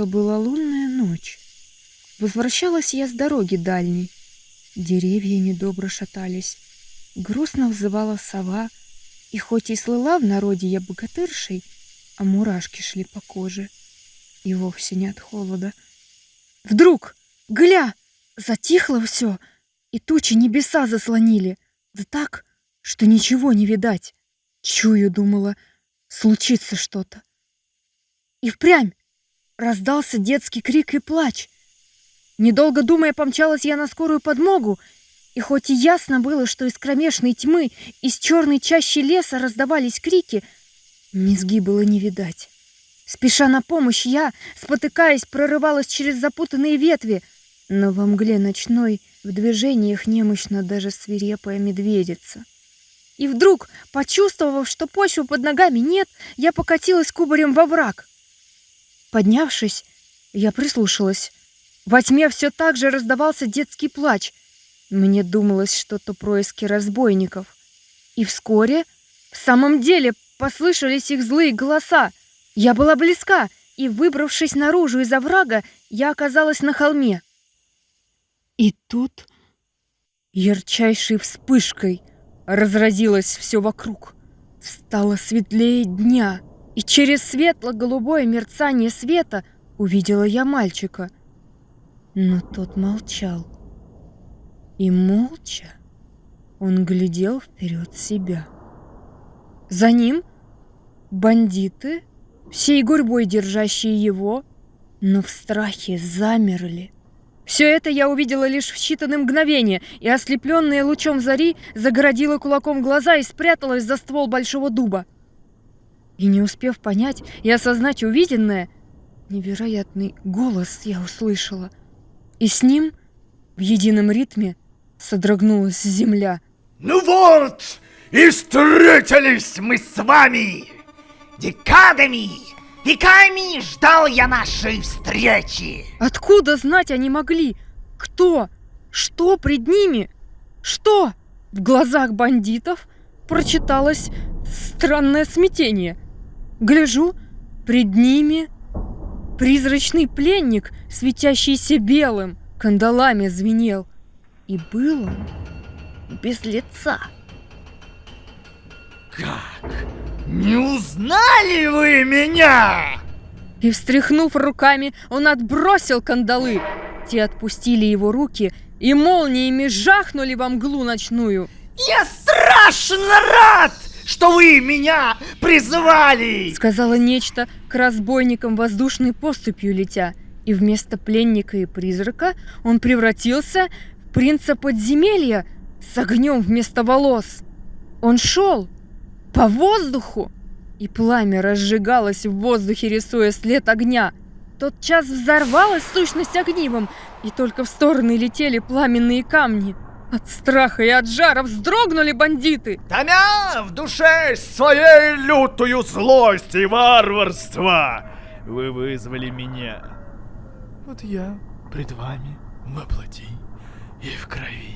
что была лунная ночь. Возвращалась я с дороги дальней. Деревья недобро шатались. Грустно взывала сова, и хоть и слыла в народе я богатыршей, а мурашки шли по коже, и вовсе не от холода. Вдруг, гля, затихло все, и тучи небеса заслонили, да так, что ничего не видать. Чую, думала, случится что-то. И впрямь раздался детский крик и плач. Недолго думая, помчалась я на скорую подмогу, и хоть и ясно было, что из кромешной тьмы, из черной чащи леса раздавались крики, низги было не видать. Спеша на помощь, я, спотыкаясь, прорывалась через запутанные ветви, но во мгле ночной в движениях немощна даже свирепая медведица. И вдруг, почувствовав, что почвы под ногами нет, я покатилась кубарем во враг. Поднявшись, я прислушалась. Во тьме все так же раздавался детский плач. Мне думалось, что то происки разбойников. И вскоре в самом деле послышались их злые голоса. Я была близка, и, выбравшись наружу из оврага, я оказалась на холме. И тут ярчайшей вспышкой разразилось все вокруг. Стало светлее дня, и через светло-голубое мерцание света увидела я мальчика. Но тот молчал. И молча он глядел вперед себя. За ним бандиты, всей гурьбой держащие его, но в страхе замерли. Все это я увидела лишь в считанные мгновения, и, ослепленная лучом зари, загородила кулаком глаза и спряталась за ствол большого дуба. И не успев понять и осознать увиденное, невероятный голос я услышала. И с ним в едином ритме содрогнулась земля. Ну вот, и встретились мы с вами! Декадами, веками ждал я нашей встречи! Откуда знать они могли? Кто? Что пред ними? Что? В глазах бандитов прочиталось странное смятение. Гляжу, пред ними призрачный пленник, светящийся белым, кандалами звенел. И был он без лица. Как? Не узнали вы меня? И, встряхнув руками, он отбросил кандалы. Те отпустили его руки и молниями жахнули во мглу ночную. Я страшно рад, что вы меня призывали! Сказала нечто к разбойникам воздушной поступью летя. И вместо пленника и призрака он превратился в принца подземелья с огнем вместо волос. Он шел по воздуху, и пламя разжигалось в воздухе, рисуя след огня. Тотчас взорвалась сущность огнивом, и только в стороны летели пламенные камни. От страха и от жара вздрогнули бандиты. Томя в душе своей лютую злость и варварство, вы вызвали меня. Вот я пред вами во плоти и в крови.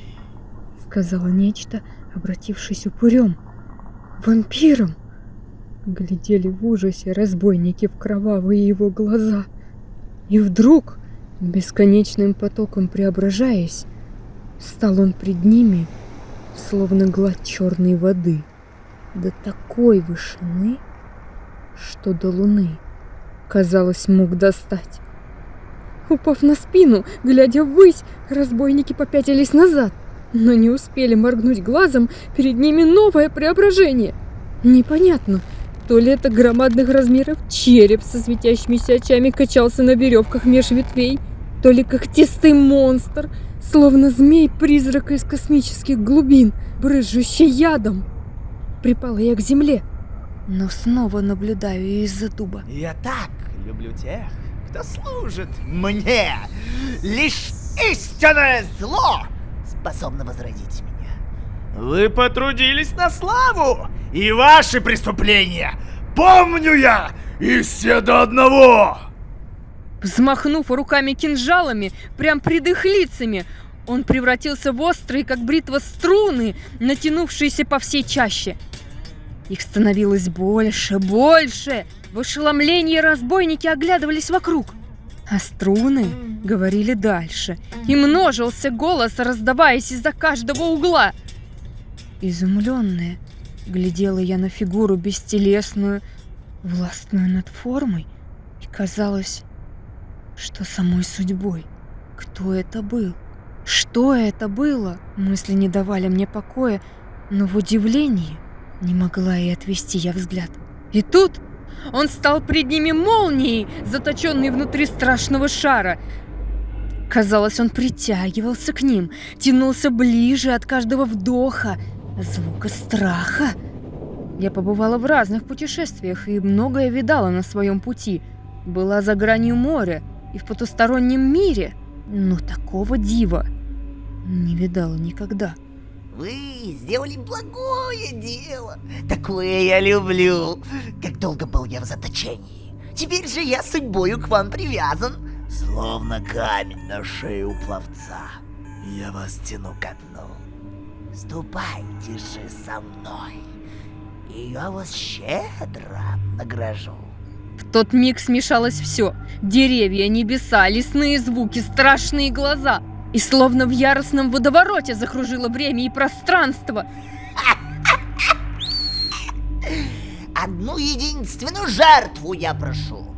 Сказала нечто, обратившись упырем, вампиром. Глядели в ужасе разбойники в кровавые его глаза. И вдруг, бесконечным потоком преображаясь, стал он пред ними, словно гладь черной воды, до такой вышины, что до луны, казалось, мог достать. Упав на спину, глядя ввысь, разбойники попятились назад, но не успели моргнуть глазом, перед ними новое преображение. Непонятно, то ли это громадных размеров череп со светящимися очами качался на веревках меж ветвей, то ли когтистый монстр, словно змей-призрак из космических глубин, брызжущий ядом. Припала я к земле, но снова наблюдаю из-за дуба. Я так люблю тех, кто служит мне. Лишь истинное зло способно возродить меня. Вы потрудились на славу, и ваши преступления помню я, и все до одного. Взмахнув руками кинжалами, прям пред их лицами, он превратился в острые, как бритва, струны, натянувшиеся по всей чаще. Их становилось больше, больше. В ошеломлении разбойники оглядывались вокруг. а струны говорили дальше, и множился голос, раздаваясь из-за каждого угла. Изумленная, глядела я на фигуру бестелесную, властную над формой, и казалось, что самой судьбой. Кто это был? Что это было? Мысли не давали мне покоя, но в удивлении не могла и отвести я взгляд. И тут он стал пред ними молнией, заточенной внутри страшного шара. Казалось, он притягивался к ним, тянулся ближе от каждого вдоха, звука страха. Я побывала в разных путешествиях и многое видала на своем пути. Была за гранью моря и в потустороннем мире, но такого дива не видала никогда. Вы сделали благое дело. Такое я люблю. Как долго был я в заточении. Теперь же я судьбою к вам привязан. Словно камень на шее у пловца. Я вас тяну ко дну. Ступайте же со мной, и я вас щедро награжу. В тот миг смешалось все: деревья, небеса, лесные звуки, страшные глаза. И словно в яростном водовороте закружило время и пространство. Одну единственную жертву я прошу.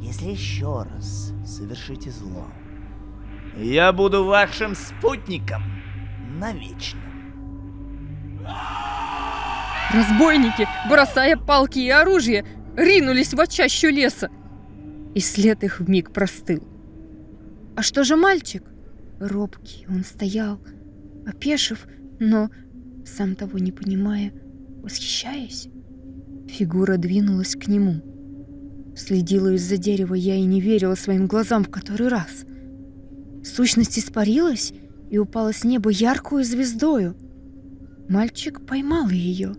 Если еще раз совершите зло, я буду вашим спутником навечно. Разбойники, бросая палки и оружие, ринулись в чащу леса. И след их вмиг простыл. А что же мальчик? Робкий он стоял, опешив, но, сам того не понимая, восхищаясь. Фигура двинулась к нему. Следила из-за дерева я и не верила своим глазам в который раз. Сущность испарилась и упала с неба яркую звездою. Мальчик поймал ее.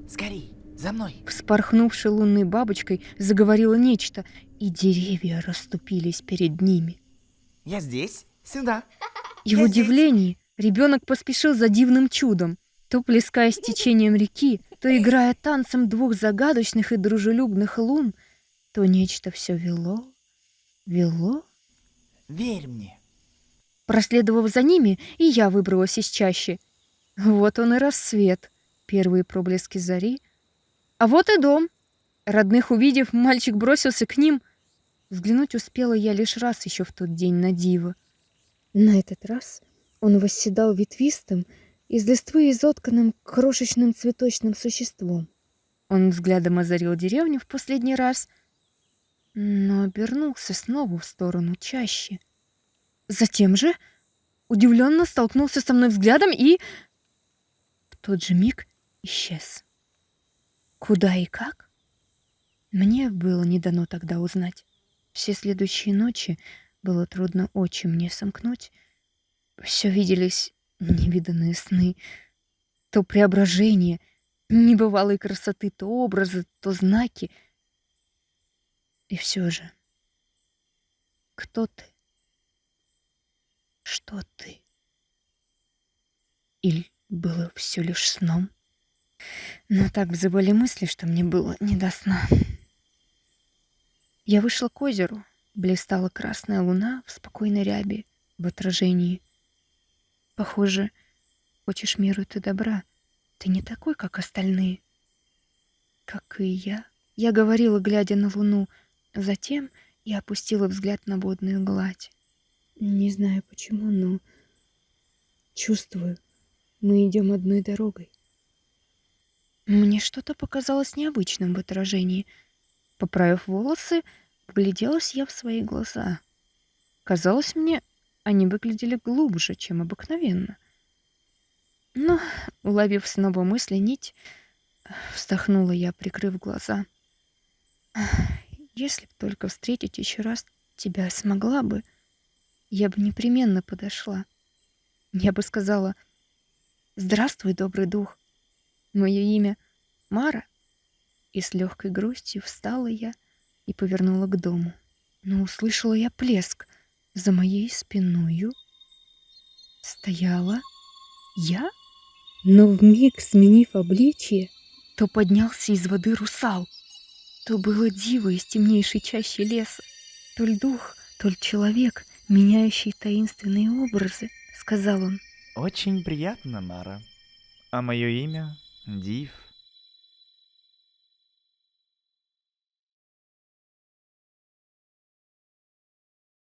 Скорей, за мной. Вспорхнувшей лунной бабочкой заговорило нечто, и деревья расступились перед ними. Я здесь, сюда. И в удивлении ребенок поспешил за дивным чудом, то плескаясь течением реки, то играя танцем двух загадочных и дружелюбных лун, то нечто все вело. Верь мне. Проследовав за ними, и я выбралась из чащи. Вот он и рассвет, первые проблески зари. А вот и дом. Родных увидев, мальчик бросился к ним. Взглянуть успела я лишь раз еще в тот день на диво. На этот раз он восседал ветвистым, из листвы изотканным крошечным цветочным существом. Он взглядом озарил деревню в последний раз, но обернулся снова в сторону чащи. Затем же удивленно столкнулся со мной взглядом и в тот же миг исчез. Куда и как? Мне было не дано тогда узнать. Все следующие ночи было трудно очи мне сомкнуть. Все виделись невиданные сны, то преображение небывалой красоты, то образы, то знаки. И все же, кто ты? Что ты? Или было все лишь сном? Но так взывали мысли, что мне было не до сна. Я вышла к озеру. Блистала красная луна в спокойной ряби, в отражении. Похоже, хочешь миру ты добра. Ты не такой, как остальные. Как и я. Я говорила, глядя на луну. Затем я опустила взгляд на водную гладь. Не знаю почему, но чувствую, мы идем одной дорогой. Мне что-то показалось необычным в отражении. Поправив волосы, вгляделась я в свои глаза. Казалось мне, они выглядели глубже, чем обыкновенно. Но, уловив снова мысли нить, вздохнула я, прикрыв глаза. Если б только встретить еще раз тебя смогла бы, я бы непременно подошла. Я бы сказала: «Здравствуй, добрый дух. Мое имя Мара». И с легкой грустью встала я и повернула к дому. Но услышала я плеск. За моей спиною стояла я, но вмиг сменив обличье, то поднялся из воды русал, то было диво из темнейшей чащи леса, то ли дух, то ли человек, меняющий таинственные образы», — сказал он. Очень приятно, Мара. А мое имя Див.